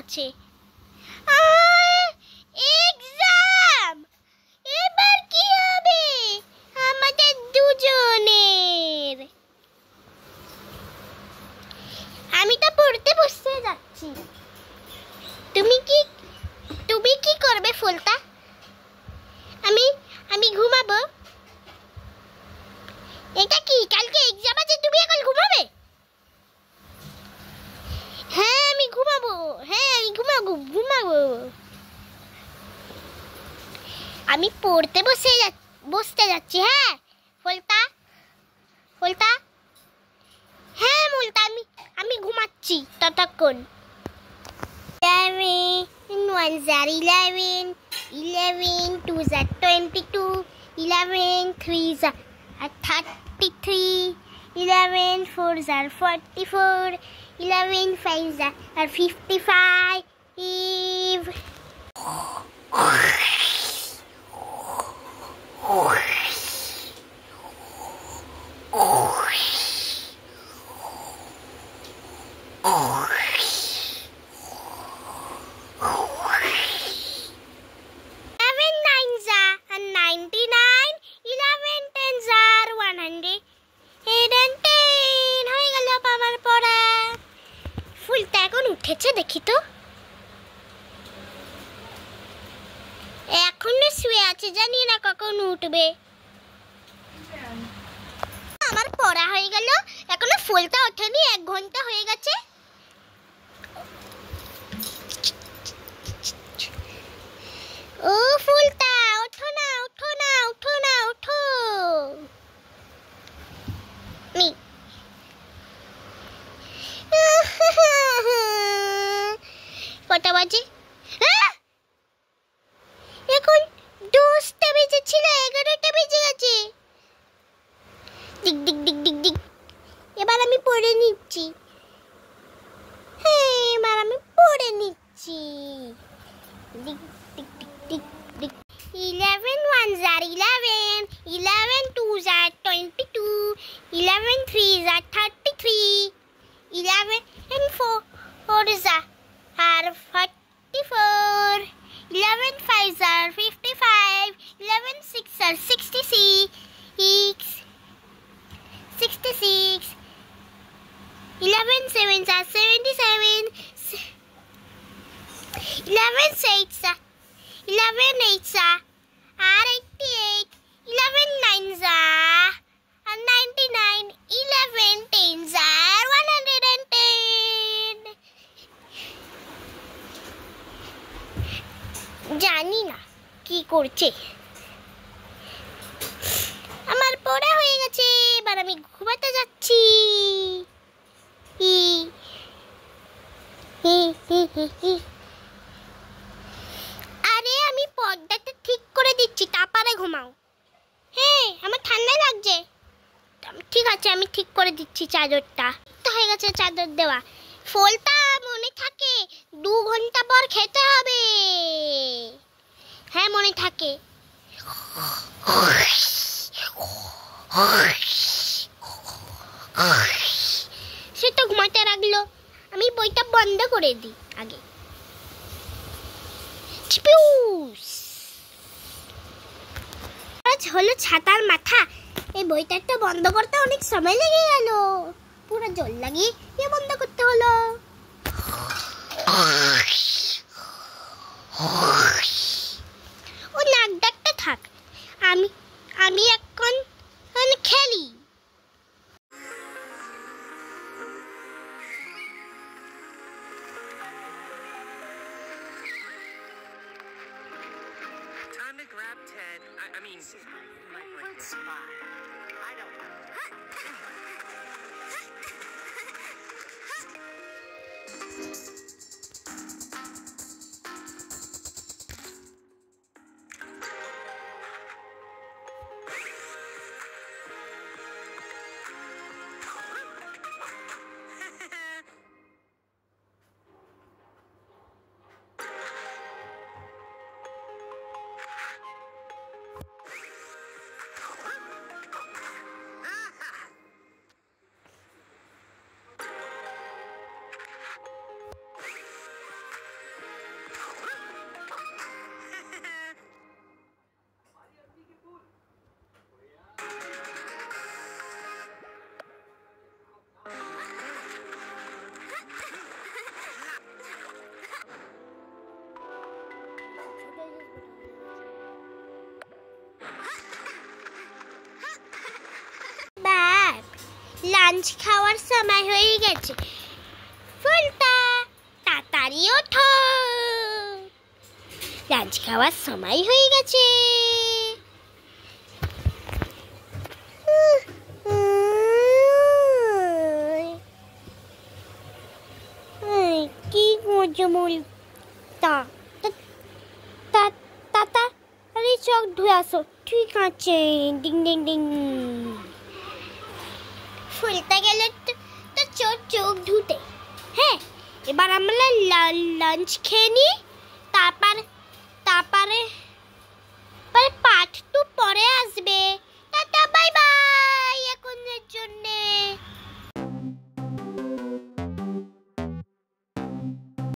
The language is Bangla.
আছে। এক্সাম! এবার কি হবে আমাদের দুজনের? আমি তো পড়তে বসতে যাচ্ছি। তুমি কি করবে ফুলটা? আমি ঘুমাবো। এটা কি কালকে এক্সাম আছে, তুমি এখন ঘুমাবে? হ্যাঁ আমি ঘুমাবো। আমি পড়তে বসতে যাচ্ছি। হ্যাঁ ফুলটা হ্যাঁ মুলটা আমি ঘুমাচ্ছি ততক্ষণ। 11 1s are 11, 11 2s are 22, 11 3s are 33, 11 4s are 44, 11 5s are 55. উঠেছে দেখি তো, এখনো শুয়ে আছে, জানি না কখন উঠবে। আমার পড়া হয়ে গেল, এখনো ফুলটা ওঠেনি, 1 ঘন্টা হয়ে গেছে। ও ফুলটা ওঠো না। কটা বাজে? এখন 10টা বেজেছিল, 11টা বেজে গেছে। দিক এবার আমি পড়ে নিচ্ছি। 11 1s are 11, 11 2s are 22, 11 3s are 33, 11 4s are 44, 11 5s are 55, 11 6s are 66, 11 7s are 77, 11 8s are 88, 11 9s are 99, 11 10s are 110. জানি না কি করছে। আমার পড়া হয়ে গেছে, এবার আমি ঘুমাতে যাচ্ছি। আরে আমি পর্দাটা ঠিক করে দিচ্ছি, তারপরে ঘুমাও। হ্যাঁ আমার ঠান্ডা লাগছে। ঠিক আছে আমি ঠিক করে দিচ্ছি চাদরটা। তো হয়ে গেছে চাদর দেওয়া। ফলটা মনে থাকে 2 ঘন্টা পর খেতে হবে। হ্যাঁ মনে থাকে। সে তো ঘুমাতে রাখলো, আমি বইটা বন্ধ করে দিই আগে। আজ হলো ছাতার মাথা, এই বইটা একটা বন্ধ করতে অনেক সময় লেগে গেল। পুরো জল লাগিয়ে বন্ধ করতে হলো। ও নাক ডাকতে থাক, আমি এখন খেলি। Time to grab Ted. I mean, let's spy. I don't know. Lunch খাওয়ার সময় হয়ে গেছে। ফুলটা তাড়াতাড়ি ওঠো, লাঞ্চ খাওয়ার সময় হয়ে গেছে। কি করছো বলতা? তাড়াতাড়ি চোখ ধুয়ে আসো। ঠিক আছে, ডিং ডিং ডিং। ফুলটা গেল তো চোখ ধুতে। হ্যাঁ, এবার আমরা লাঞ্চ খেয়ে নিই, তারপর